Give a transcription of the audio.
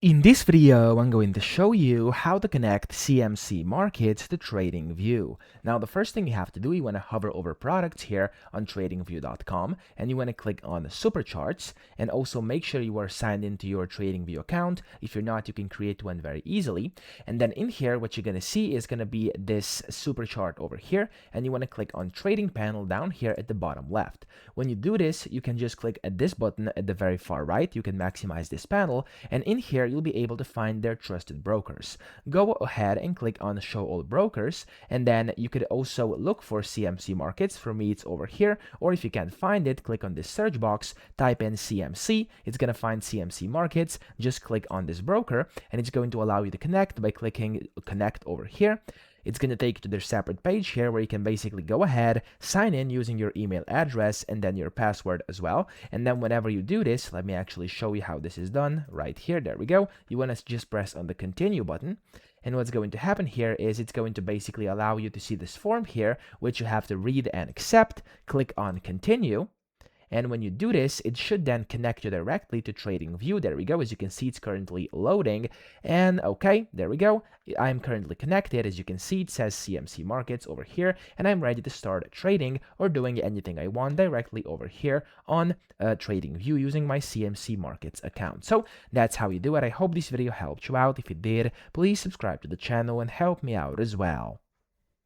In this video, I'm going to show you how to connect CMC Markets to TradingView. Now, the first thing you have to do, you want to hover over products here on TradingView.com, and you want to click on the super charts, and also make sure you are signed into your TradingView account. If you're not, you can create one very easily. And then in here, what you're going to see is going to be this super chart over here, and you want to click on Trading Panel down here at the bottom left. When you do this, you can just click at this button at the very far right. You can maximize this panel, and in here, you'll be able to find their trusted brokers. Go ahead and click on Show All Brokers, and then you could also look for CMC Markets. For me, it's over here, or if you can't find it, click on this search box, type in CMC. It's going to find CMC Markets. Just click on this broker, and it's going to allow you to connect by clicking Connect over here. It's going to take you to their separate page here where you can basically go ahead, sign in using your email address and then your password as well. And then whenever you do this, let me actually show you how this is done right here. There we go. You want to just press on the continue button. And what's going to happen here is it's going to basically allow you to see this form here, which you have to read and accept. Click on continue. And when you do this, it should then connect you directly to TradingView. There we go. As you can see, it's currently loading. And okay, there we go. I'm currently connected. As you can see, it says CMC Markets over here, and I'm ready to start trading or doing anything I want directly over here on TradingView using my CMC Markets account. So that's how you do it. I hope this video helped you out. If it did, please subscribe to the channel and help me out as well.